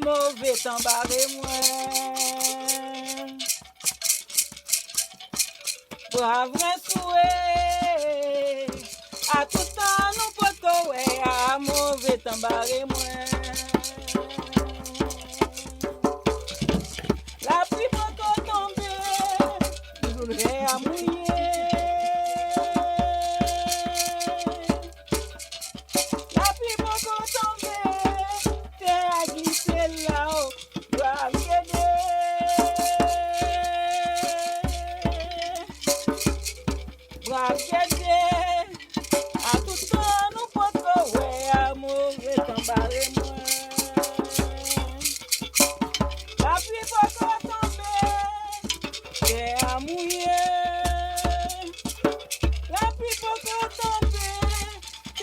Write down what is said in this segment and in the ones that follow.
mauvais temps barré moi. Brave souhait, à tout temps nous potes ouais, à mauvais temps barré moi. La pluie peut tomber, et à mouiller. La pluie peut tomber, terre à glisser là-haut, brave guédé. Brave guédé, à tout temps nous potes ouais, à mauvais temps barré moi. La pluie peut tomber, terre à mouiller. La pluie peut tomber,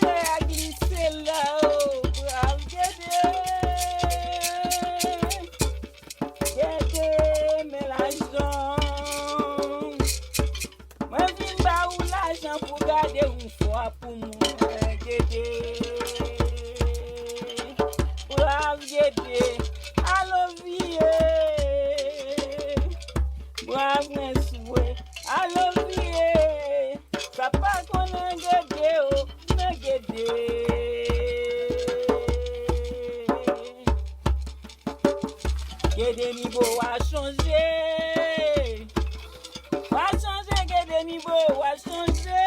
terre à glisser là-haut, brave guédé. Guédé, mais l'argent. Moi, je pas où l'argent pour garder une fois pour moi, guédé. Brave guédé, allô vie. Brave mes souhaits, allô vie. Ça pas qu'on a guédé, oh, mais guédé. Guédé niveau a changé. A changé, guédé niveau a changé.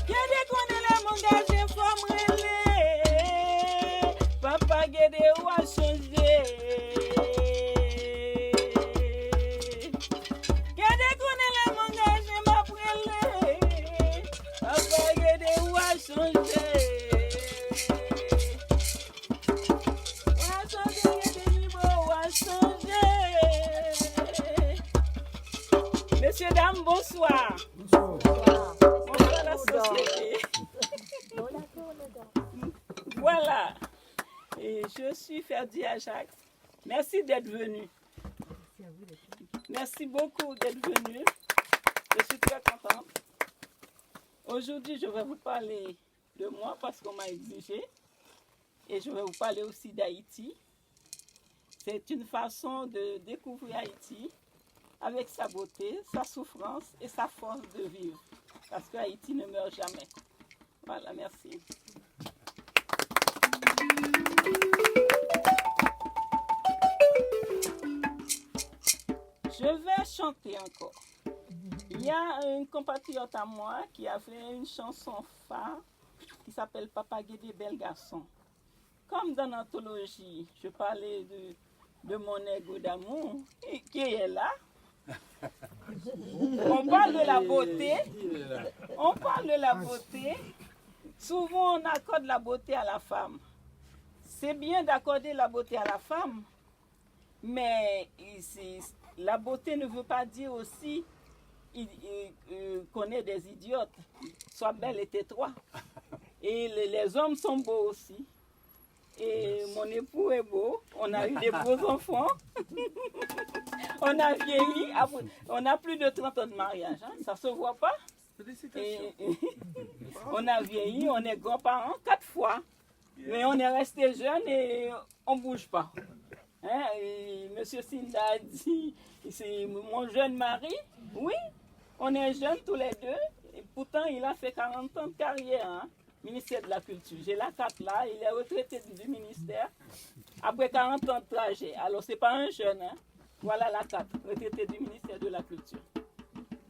Guédé connaît les mangages, faut me papa guédé ou a changé. Guédé connaît les mangages, m'a brûlé. Papa guédé ou a changé. A changé, guédé niveau a changé. Messieurs, dames, bonsoir. Bonsoir la société. Voilà. Et je suis Ferdi Ajax. Merci d'être venu. Merci beaucoup d'être venu. Je suis très contente. Aujourd'hui, je vais vous parler de moi parce qu'on m'a exigé. Et je vais vous parler aussi d'Haïti. C'est une façon de découvrir Haïti avec sa beauté, sa souffrance et sa force de vivre. Parce que Haïti ne meurt jamais. Voilà, merci. Je vais chanter encore. Il y a une compatriote à moi qui a fait une chanson phare qui s'appelle Papa Guédé Bel Garçon. Comme dans l'anthologie, je parlais de mon ego d'amour qui est là. On parle de la beauté. On parle de la beauté. Souvent, on accorde la beauté à la femme. C'est bien d'accorder la beauté à la femme, mais la beauté ne veut pas dire aussi qu'on est des idiotes. Sois belle et tais-toi. Et les hommes sont beaux aussi. Et mon époux est beau. On a eu des beaux enfants. On a vieilli. On a plus de 30 ans de mariage. Hein. Ça ne se voit pas. Et on a vieilli. On est grands-parents 4 fois. Mais on est resté jeunes et on ne bouge pas. Hein? Monsieur Sinda a dit, c'est mon jeune mari. Oui, on est jeunes tous les deux. Et pourtant, il a fait 40 ans de carrière. Hein? Ministère de la Culture. J'ai la carte là, il est retraité du ministère après 40 ans de trajet. Alors, ce n'est pas un jeune. Hein? Voilà la carte, retraité du ministère de la Culture.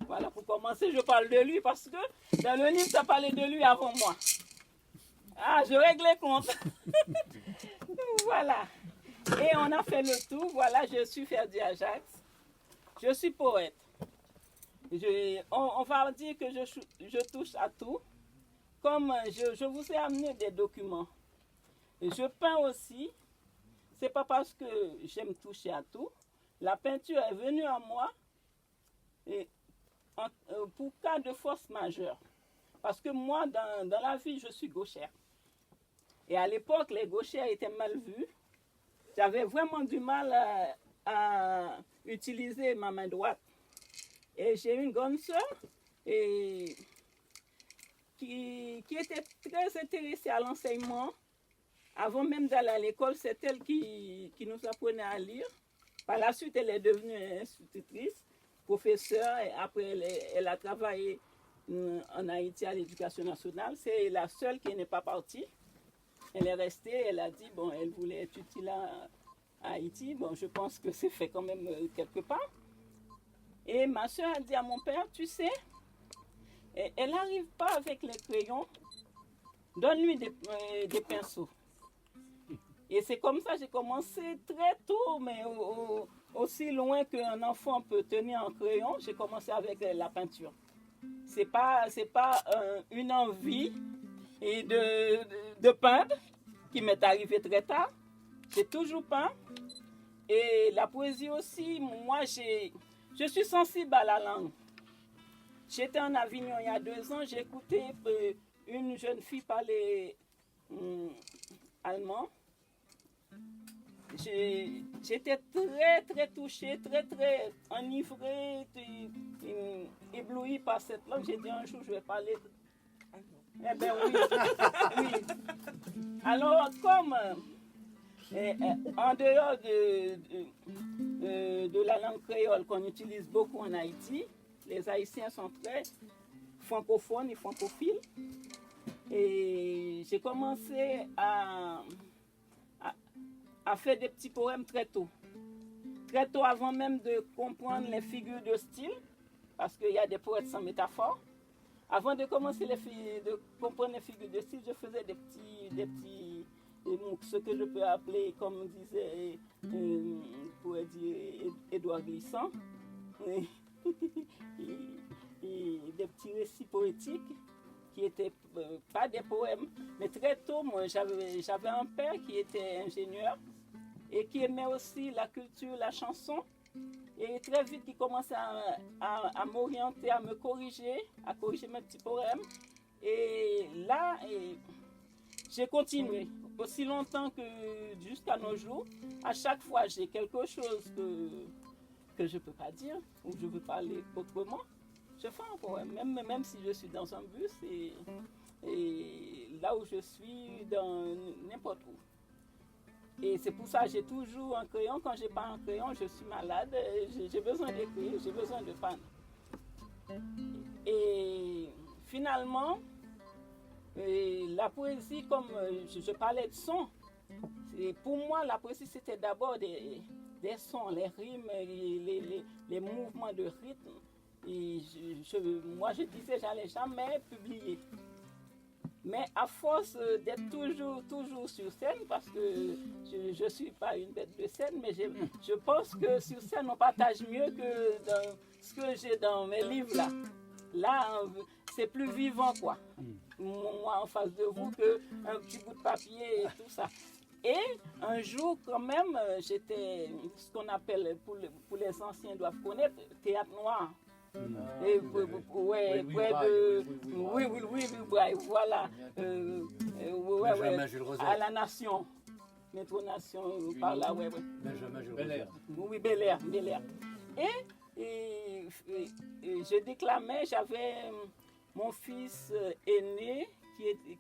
Voilà, pour commencer, je parle de lui parce que dans le livre, ça parlait de lui avant moi. Ah, je règle les comptes. Voilà. Et on a fait le tour. Voilà, je suis Ferdi Ajax. Je suis poète. On va dire que je touche à tout. Comme je vous ai amené des documents. Et je peins aussi. Ce n'est pas parce que j'aime toucher à tout. La peinture est venue à moi pour cas de force majeure. Parce que moi, dans la vie, je suis gauchère. Et à l'époque, les gauchères étaient mal vues. J'avais vraiment du mal à utiliser ma main droite. Et j'ai une grande sœur qui qui était très intéressée à l'enseignement. Avant même d'aller à l'école, c'est elle qui nous apprenait à lire. Par la suite, elle est devenue institutrice, professeure, et après, elle a travaillé en Haïti à l'Éducation nationale. C'est la seule qui n'est pas partie. Elle est restée, elle a dit, bon, elle voulait être utile à Haïti. Bon, je pense que c'est fait quand même quelque part. Et ma soeur a dit à mon père, tu sais, elle n'arrive pas avec les crayons, donne-lui des pinceaux. Et c'est comme ça que j'ai commencé très tôt, mais aussi loin qu'un enfant peut tenir un crayon, j'ai commencé avec la peinture. C'est pas une envie de peindre qui m'est arrivée très tard. J'ai toujours peint. Et la poésie aussi, moi, je suis sensible à la langue. J'étais en Avignon il y a 2 ans, j'ai écouté une jeune fille parler allemand. J'étais très, très touchée, très, très enivrée, éblouie par cette langue. J'ai dit un jour, je vais parler. Eh bien oui, oui. Alors, comme en dehors de la langue créole qu'on utilise beaucoup en Haïti, les Haïtiens sont très francophones et francophiles. Et j'ai commencé à faire des petits poèmes très tôt. Très tôt, avant même de comprendre les figures de style, parce qu'il y a des poètes sans métaphore. Avant de commencer de comprendre les figures de style, je faisais des petits ce que je peux appeler, comme disait pourrait dire Édouard Glissant, et des petits récits poétiques qui étaient pas des poèmes. Mais très tôt, moi, j'avais un père qui était ingénieur et qui aimait aussi la culture, la chanson. Et très vite, il commençait à m'orienter, à me corriger, à corriger mes petits poèmes. Et là, j'ai continué aussi longtemps que jusqu'à nos jours. À chaque fois, j'ai quelque chose que je ne peux pas dire ou je veux parler autrement. Je fais un poème, même si je suis dans un bus et là où je suis, dans n'importe où. Et c'est pour ça que j'ai toujours un crayon. Quand je n'ai pas un crayon, je suis malade. J'ai besoin d'écrire, j'ai besoin de peindre. Et finalement, la poésie, comme je parlais de son, pour moi, la poésie, c'était d'abord des sons, les rimes, les mouvements de rythme. Et moi, je disais, j'allais jamais publier. Mais à force d'être toujours sur scène, parce que je ne suis pas une bête de scène, mais je pense que sur scène, on partage mieux que dans ce que j'ai dans mes livres là. Là, c'est plus vivant, quoi. Moi, en face de vous, qu'un petit bout de papier et tout ça. Et un jour, quand même, j'étais ce qu'on appelle, pour les anciens doivent connaître, théâtre noir. Et, ouais, près de. Oui, voilà. À la Nation. Métro Nation, par là, ouais. Bel-Air. Oui, Bel-Air. Et je déclamais, j'avais mon fils aîné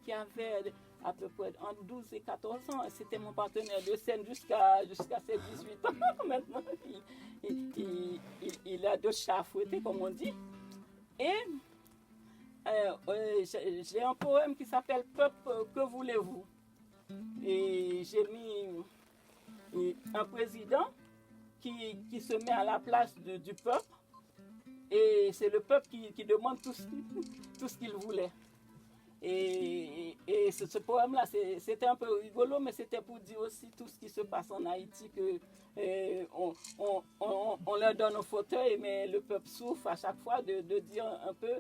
qui avait à peu près entre 12 et 14 ans. C'était mon partenaire de scène jusqu'à ses 18 ans. Maintenant, il a 2 chats à fouetter, comme on dit. Et j'ai un poème qui s'appelle « Peuple, que voulez-vous » Et j'ai mis un président qui se met à la place du peuple. Et c'est le peuple qui demande tout ce qu'il voulait. Et ce poème-là, c'était un peu rigolo, mais c'était pour dire aussi tout ce qui se passe en Haïti, on leur donne un fauteuil, mais le peuple souffre à chaque fois de dire un peu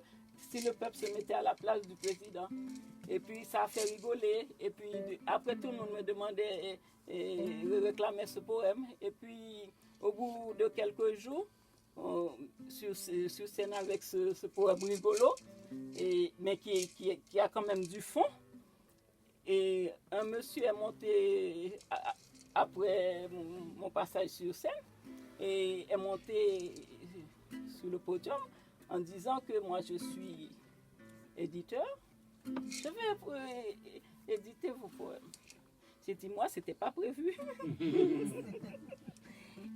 si le peuple se mettait à la place du président. Et puis ça a fait rigoler. Et puis après, tout le monde me demandait de réclamer ce poème. Et puis au bout de quelques jours, sur scène avec ce poème rigolo, mais qui a quand même du fond. Et un monsieur est monté après mon passage sur scène et est monté sur le podium en disant que moi je suis éditeur je vais éditer vos poèmes. J'ai dit, moi, c'était pas prévu.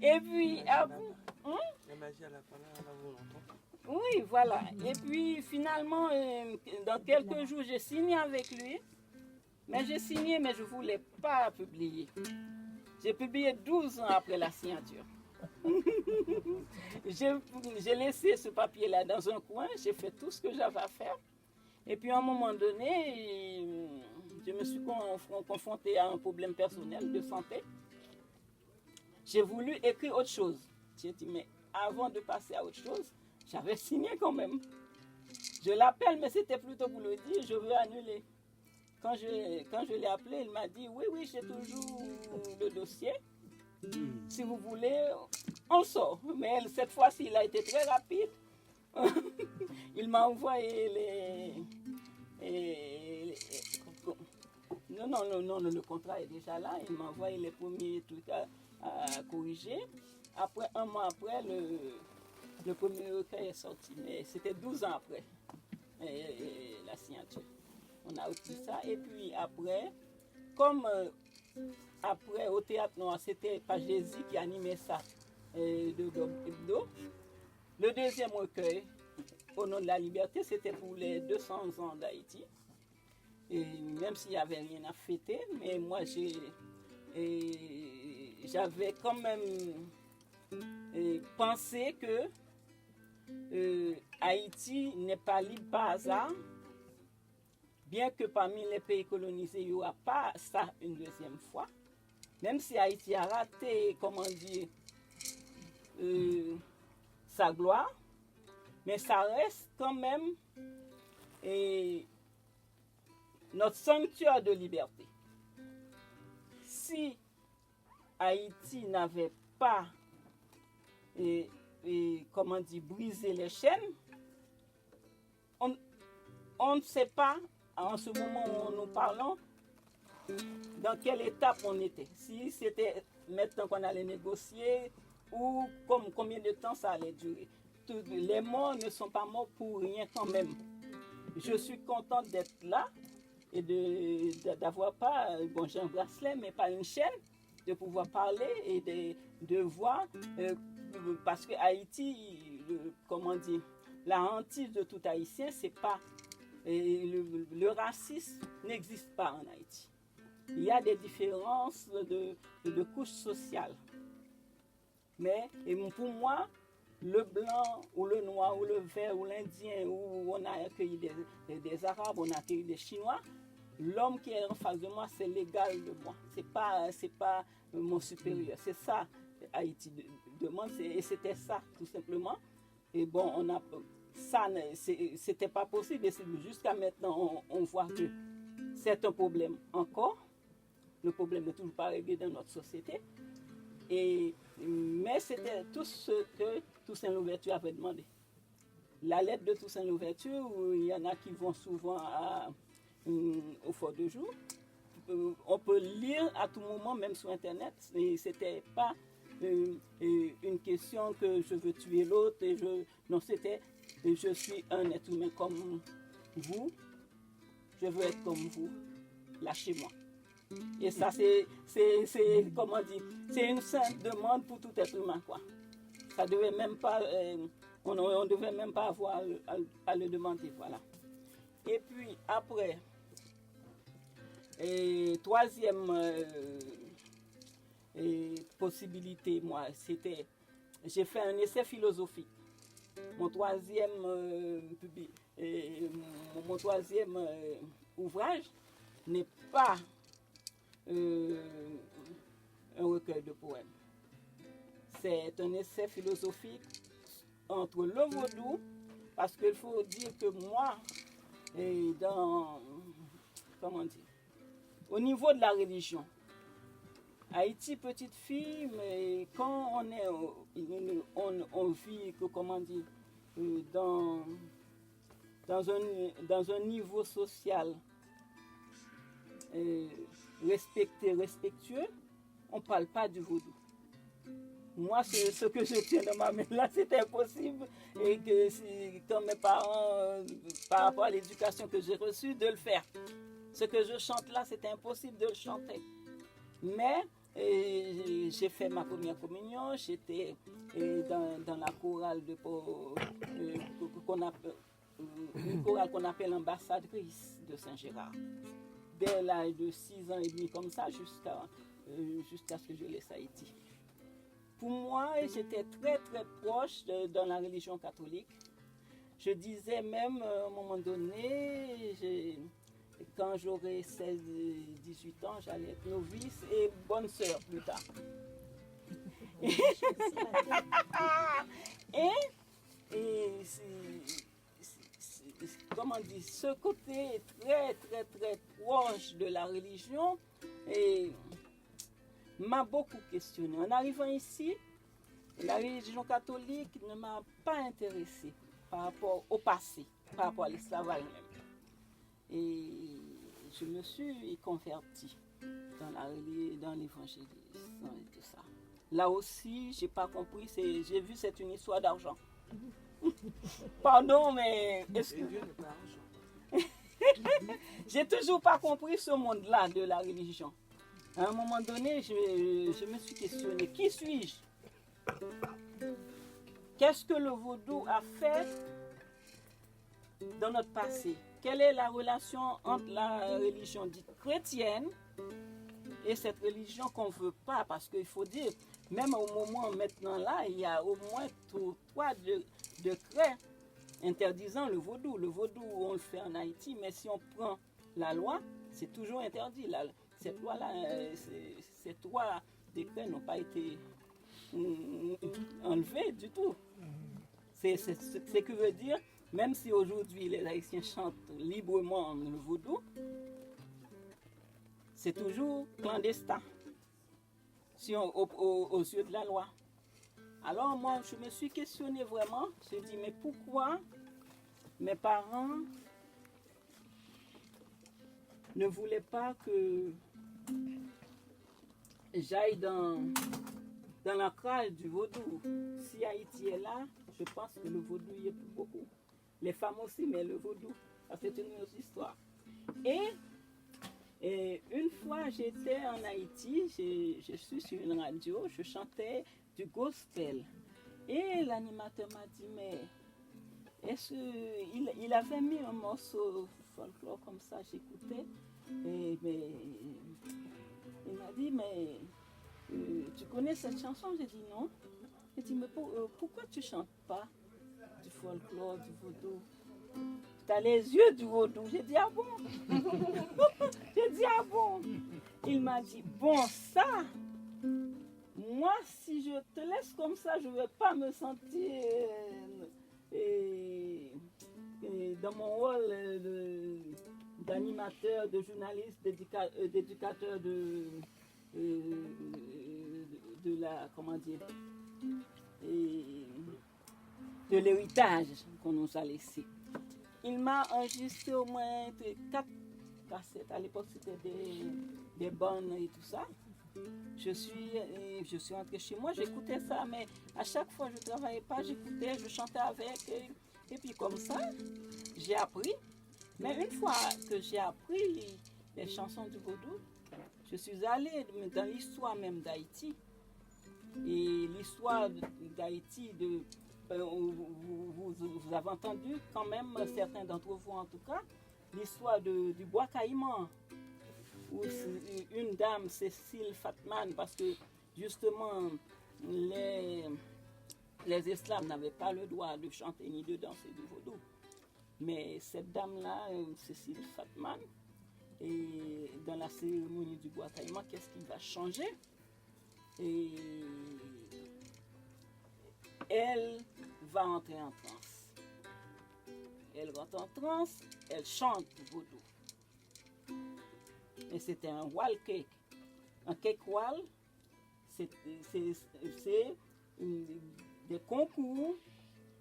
Et puis, La magie à la volonté. oui, voilà. Et puis, finalement, dans quelques jours, j'ai signé avec lui. Mais j'ai signé, mais je ne voulais pas publier. J'ai publié 12 ans après la signature. J'ai laissé ce papier-là dans un coin, j'ai fait tout ce que j'avais à faire. Et puis à un moment donné, je me suis confrontée à un problème personnel de santé. J'ai voulu écrire autre chose. J'ai dit, mais avant de passer à autre chose, j'avais signé quand même. Je l'appelle, mais c'était plutôt pour le dire, je veux annuler. Quand je l'ai appelé, il m'a dit, oui, j'ai toujours le dossier. Si vous voulez, on sort. Mais cette fois-ci, il a été très rapide. Il m'a envoyé Non, le contrat est déjà là. Il m'a envoyé les premiers trucs à corriger. Après, un mois après, le premier recueil est sorti. Mais c'était 12 ans après la signature. On a aussi ça. Et puis après, comme après au Théâtre Noir, c'était Pagési qui animait ça de Gob Hebdo. Le deuxième recueil, Au nom de la liberté, c'était pour les 200 ans d'Haïti. Et même s'il n'y avait rien à fêter, mais moi j'avais quand même pensé que Haïti n'est pas libre par hasard, bien que parmi les pays colonisés, il n'y aura pas ça une deuxième fois. Même si Haïti a raté, comment dire, sa gloire, mais ça reste quand même notre sanctuaire de liberté. Si Haïti n'avait pas comment dire, brisé les chaînes, on ne sait pas, en ce moment où nous parlons, dans quelle étape on était. Si c'était maintenant qu'on allait négocier ou combien de temps ça allait durer. Les morts ne sont pas morts pour rien quand même. Je suis contente d'être là et d'avoir pas, bon, j'ai un bracelet mais pas une chaîne, de pouvoir parler et de voir, parce que Haïti, comment dire, la hantise de tout Haïtien, c'est pas, le racisme n'existe pas en Haïti. Il y a des différences de couches sociales. Mais pour moi, le blanc ou le noir ou le vert ou l'indien, où on a accueilli des Arabes, on a accueilli des Chinois, l'homme qui est en face de moi, c'est l'égal de moi. C'est pas mon supérieur. C'est ça Haïti demande, et c'était ça tout simplement. Et bon, ça, c'était pas possible. Et jusqu'à maintenant, on voit que c'est un problème encore. Le problème n'est toujours pas réglé dans notre société. Mais c'était tout ce que Toussaint Louverture avait demandé. La lettre de Toussaint Louverture, il y en a qui vont souvent au Fort de Joux. On peut lire à tout moment, même sur Internet. C'était pas une question que je veux tuer l'autre. Non, c'était je suis un être humain comme vous. Je veux être comme vous. Lâchez-moi. Et ça, c'est comment dire, c'est une simple demande pour tout être humain, quoi. Ça devait même pas, on ne devait même pas avoir à le demander, voilà. Et puis après, troisième possibilité, moi, c'était, j'ai fait un essai philosophique. Mon troisième ouvrage n'est pas un recueil de poèmes. C'est un essai philosophique entre le vaudou, parce qu'il faut dire que moi, comment dire, au niveau de la religion, Haïti, petite fille, mais quand on vit, comment dire, dans un niveau social respectueux, on ne parle pas du vaudou. Moi, ce que je tiens dans ma main là, c'est impossible. Et que comme mes parents, par rapport à l'éducation que j'ai reçue, de le faire. Ce que je chante là, c'est impossible de le chanter. Mais j'ai fait ma première communion, j'étais dans la chorale une chorale qu'on appelle ambassadrice de Saint-Gérard. Dès l'âge de 6 ans et demi comme ça, jusqu'à ce que je laisse Haïti. Pour moi, j'étais très très proche dans la religion catholique. Je disais même à un moment donné, quand j'aurai 16-18 ans, j'allais être novice et bonne sœur plus tard. et comment dire, ce côté très très très proche de la religion m'a beaucoup questionné. En arrivant ici, la religion catholique ne m'a pas intéressée par rapport au passé, par rapport à l'esclavage même. Et je me suis convertie dans l'évangélisme et tout ça. Là aussi, j'ai pas compris, j'ai vu c'est une histoire d'argent. Pardon, mais est-ce que Dieu n'est pas argent. j'ai toujours pas compris ce monde-là de la religion. À un moment donné, je me suis questionnée, qui suis-je? Qu'est-ce que le vaudou a fait dans notre passé? Quelle est la relation entre la religion dite chrétienne et cette religion qu'on ne veut pas? Parce qu'il faut dire, même au moment maintenant là, il y a au moins 3 décrets interdisant le vaudou. Le vaudou, on le fait en Haïti, mais si on prend la loi, c'est toujours interdit. Cette loi-là, ces 3 décrets n'ont pas été enlevés du tout. C'est ce que veut dire, même si aujourd'hui les Haïtiens chantent librement le vaudou, c'est toujours clandestin aux yeux de la loi. Alors moi, je me suis questionnée vraiment. Je me suis dit, mais pourquoi mes parents ne voulaient pas que j'aille dans l'ancrage du vaudou? Si Haïti est là, je pense que le vaudou y est plus beaucoup. Les femmes aussi, mais le vaudou, ça c'est une autre histoire. Et une fois j'étais en Haïti, je suis sur une radio, je chantais du gospel. Et l'animateur m'a dit, mais est-ce qu'il avait mis un morceau folklore comme ça, j'écoutais. Mais il m'a dit, mais tu connais cette chanson? J'ai dit non. Il dit, mais pourquoi tu chantes pas du folklore, du vaudou? Tu as les yeux du vaudou. J'ai dit, ah bon? J'ai dit, ah bon? Il m'a dit, bon, ça, moi, si je te laisse comme ça, je ne vais pas me sentir dans mon rôle d'animateur, de journaliste, d'éducateur de la, comment dire, de l'héritage qu'on nous a laissé. Il m'a enregistré au moins 4 cassettes. À l'époque, c'était des bonnes et tout ça. Je suis rentrée chez moi, j'écoutais ça, mais à chaque fois, je ne travaillais pas, j'écoutais, je chantais avec. Et puis comme ça, j'ai appris. Mais une fois que j'ai appris les chansons du vaudou, je suis allée dans l'histoire même d'Haïti. Et l'histoire d'Haïti, vous avez entendu quand même, certains d'entre vous en tout cas, l'histoire du bois caïman, où une dame, Cécile Fatman, parce que justement les esclaves n'avaient pas le droit de chanter ni de danser du vaudou. Mais cette dame-là, Cécile Fatman, et dans la cérémonie du bois caïman, qu'est-ce qui va changer? Et elle va entrer en transe. Elle rentre en transe, elle chante du vaudou. Et c'était un wall cake. Un cake wall, c'est des concours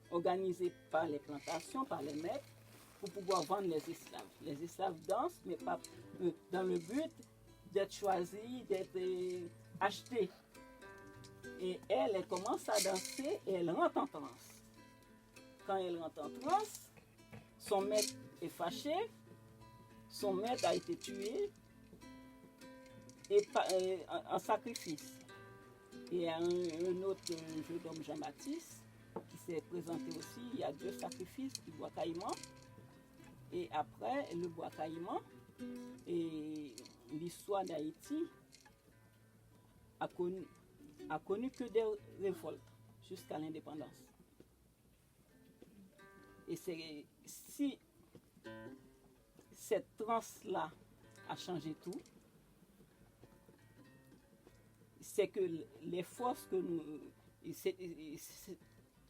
organisés par les plantations, par les maîtres, pour pouvoir vendre les esclaves. Les esclaves dansent, mais pas dans le but d'être choisis, d'être achetés. Et elle commence à danser et elle rentre en transe. Quand elle rentre en transe, son maître est fâché, son maître a été tué en sacrifice. Et un autre jeune homme, Jean-Baptiste, qui s'est présenté aussi, il y a 2 sacrifices du bois caïman. Et après le bois caïman, et l'histoire d'Haïti a connu que des révoltes jusqu'à l'indépendance. Et si cette transe-là a changé tout, c'est que les forces que nous...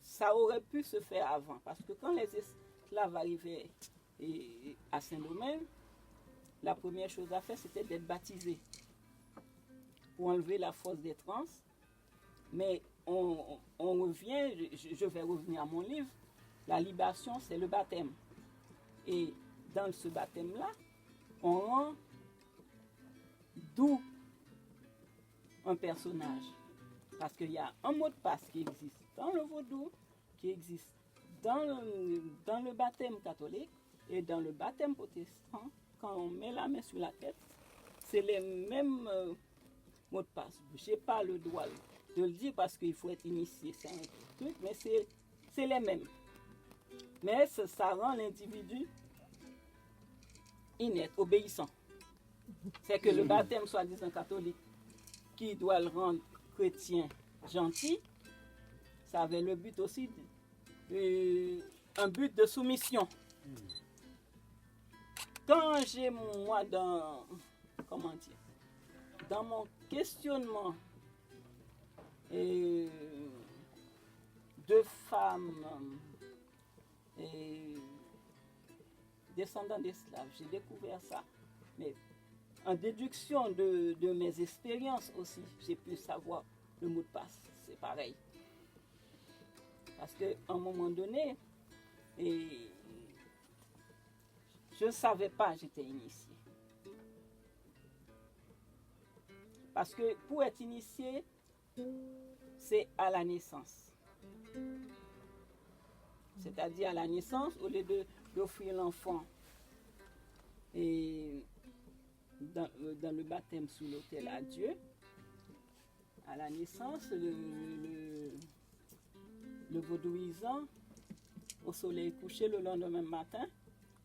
ça aurait pu se faire avant. Parce que quand les esclaves arrivaient à Saint-Domingue, la première chose à faire, c'était d'être baptisés pour enlever la force des trans. Mais on revient, je vais revenir à mon livre, la libation, c'est le baptême. Et dans ce baptême-là, on rend d'où un personnage. Parce qu'il y a un mot de passe qui existe dans le vaudou, qui existe dans le baptême catholique et dans le baptême protestant. Quand on met la main sur la tête, c'est les mêmes mots de passe. Je n'ai pas le droit de le dire parce qu'il faut être initié, c'est un truc, mais c'est les mêmes. Mais ça rend l'individu inerte, obéissant. C'est que le baptême soi-disant catholique, qui doit le rendre chrétien gentil, ça avait le but aussi, un but de soumission. Quand j'ai moi dans mon questionnement de femmes descendants d'esclaves, j'ai découvert ça. Mais en déduction de mes expériences aussi, j'ai pu savoir le mot de passe. C'est pareil. Parce qu'à un moment donné, je ne savais pas, j'étais initiée. Parce que pour être initié, c'est à la naissance. C'est-à-dire à la naissance, au lieu d'offrir l'enfant et dans le baptême sous l'autel à Dieu, à la naissance, le vaudouisant, au soleil couché le lendemain matin,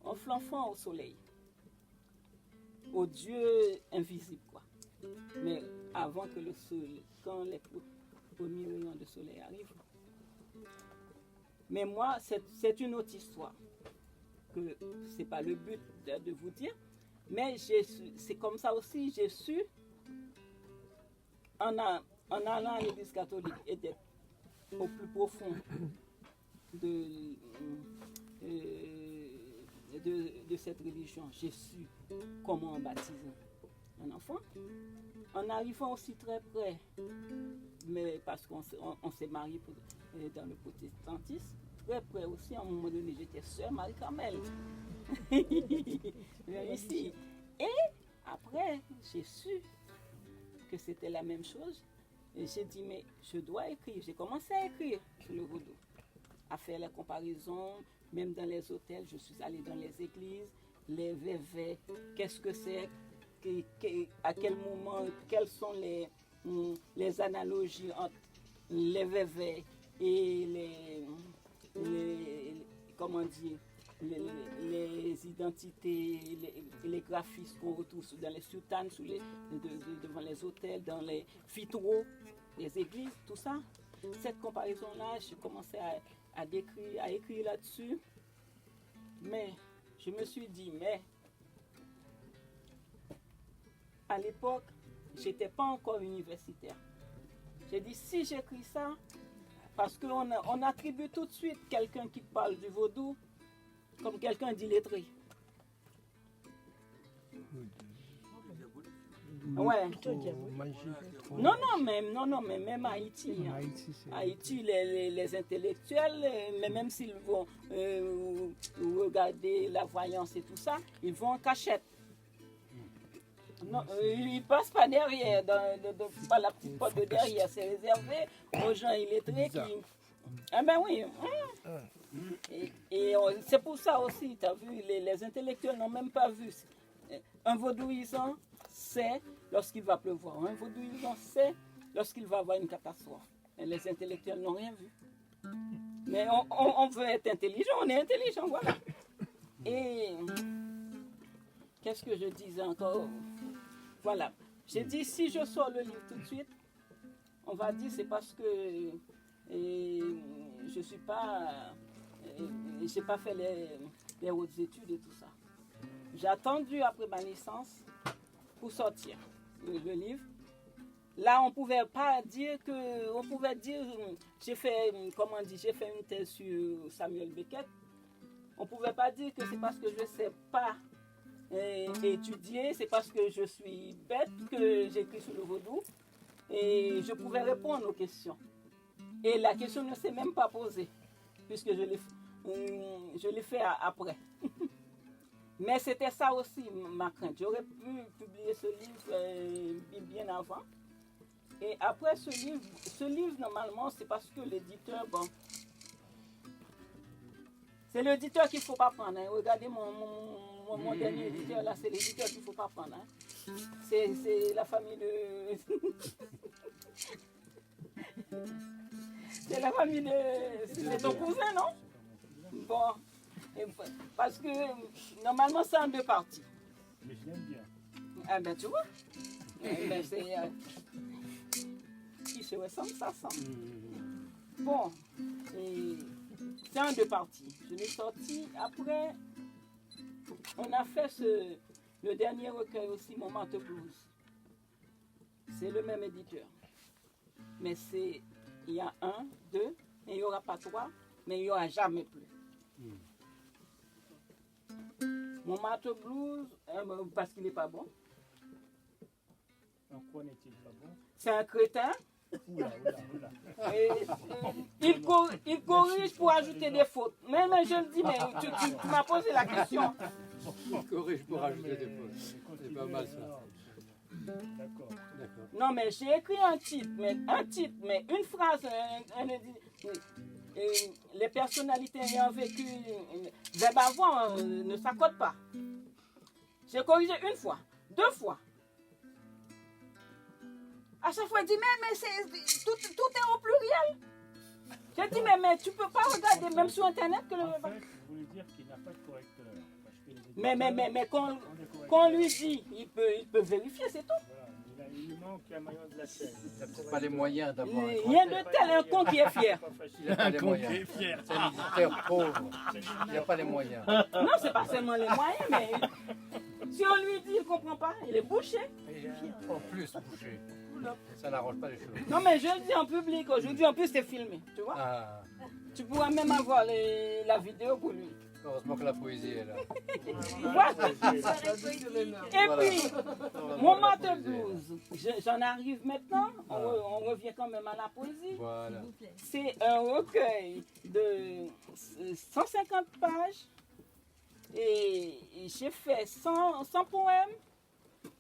offre l'enfant au soleil, au Dieu invisible, quoi. Mais avant que le soleil, quand les premiers rayons de soleil arrivent. Mais moi, c'est une autre histoire, que c'est pas le but de vous dire, mais c'est comme ça aussi, j'ai su, en allant à l'église catholique et d'être au plus profond de cette religion, j'ai su comment on baptise un enfant. En arrivant aussi très près, mais parce qu'on s'est marié dans le protestantisme, très près aussi, à un moment donné, j'étais sœur Marie-Carmel. Ici. Et après, j'ai su que c'était la même chose. Et j'ai dit, mais je dois écrire. J'ai commencé à écrire sur le vaudou, à faire la comparaison, même dans les hôtels, je suis allée dans les églises, les vévets, qu'est-ce que c'est, à quel moment, quelles sont les analogies entre les vévets et comment dire, les identités, les graphismes qu'on retrouve dans les sultanes, devant les hôtels, dans les vitraux, les églises, tout ça. Cette comparaison-là, j'ai commencé à écrire là-dessus. Mais je me suis dit, à l'époque, je n'étais pas encore universitaire. J'ai dit, si j'écris ça, parce qu'on attribue tout de suite quelqu'un qui parle du vaudou comme quelqu'un d'illettré. Ouais. Non, mais même à Haïti. Hein. Haïti, les intellectuels, mais même s'ils vont regarder la voyance et tout ça, ils vont en cachette. Non, il passe pas derrière, par la petite porte de derrière, c'est réservé aux gens illettrés qui... Ah ben oui. Et c'est pour ça aussi, tu as vu, les intellectuels n'ont même pas vu. Un vaudouisant sait lorsqu'il va pleuvoir. Un vaudouisant sait lorsqu'il va avoir une catastrophe. Et les intellectuels n'ont rien vu. Mais on veut être intelligent, on est intelligent, voilà. Et qu'est-ce que je disais encore? Voilà. J'ai dit, si je sors le livre tout de suite, on va dire c'est parce que je suis pas... j'ai pas fait les hautes études et tout ça. J'ai attendu après ma licence pour sortir le livre. Là, on pouvait pas dire que... On pouvait dire... J'ai fait, comment on dit, j'ai fait une thèse sur Samuel Beckett. On pouvait pas dire que c'est parce que je sais pas étudier, c'est parce que je suis bête que j'écris sur le vaudou. Et je pouvais répondre aux questions. Et la question ne s'est même pas posée, puisque je l'ai fait après. Mais c'était ça aussi ma crainte. J'aurais pu publier ce livre bien avant. Et après ce livre normalement, c'est parce que l'éditeur, bon, c'est l'éditeur qu'il ne faut pas prendre. Hein. Regardez mon dernier éditeur, là, c'est l'éditeur qu'il ne faut pas prendre. Hein. C'est la famille de... c'est la famille de... C'est ton cousin, non? Bon, parce que normalement, c'est en 2 parties. Mais je l'aime bien. Ah ben, tu vois. Ben, c'est... qui se ressemble, ça semble. Bon, c'est en 2 parties. Je l'ai sorti. Après, on a fait le dernier recueil aussi, Mon Manteau Blues. C'est le même éditeur. Mais il y a 1, 2, et il n'y aura pas 3, mais il n'y aura jamais plus. Mon Manteau Blues, parce qu'il n'est pas bon. En quoi n'est-il pas bon? C'est un crétin. Oula. Il corrige pour ajouter des fautes. Mais je le dis, mais tu m'as posé la question. Il corrige pour ajouter des fautes. C'est pas mal ça. D'accord. Non, mais j'ai écrit un titre, mais une phrase, les personnalités ayant vécu, verbe avant ne s'accordent pas. J'ai corrigé 1 fois, 2 fois. À chaque fois, il dit, mais tout est au pluriel. J'ai dit, mais tu ne peux pas regarder, même sur Internet, que le... En fait, vous voulez dire qu'il n'a pas de correcteur. Parce que les Mais qu'on lui dit, il peut vérifier, c'est tout. Voilà, il lui manque un maillon de la chaîne. Il n'a peut-être pas les moyens d'avoir un Rien de tel, un con qui est fier. Il n'a pas les moyens. C'est un éditeur pauvre. Il n'a pas les moyens. Non, c'est pas seulement les moyens, mais si on lui dit, il ne comprend pas, il est bouché. En plus, bouché. Ça n'arrange pas les choses. Non, mais je le dis en public, aujourd'hui en plus c'est filmé, tu vois. Ah, Tu pourras même avoir la vidéo pour lui. heureusement que la poésie est là. Voilà. Et puis, Mon Manteau Blues, j'en arrive maintenant, on revient quand même à la poésie. Voilà. C'est un recueil de 150 pages et j'ai fait 100 poèmes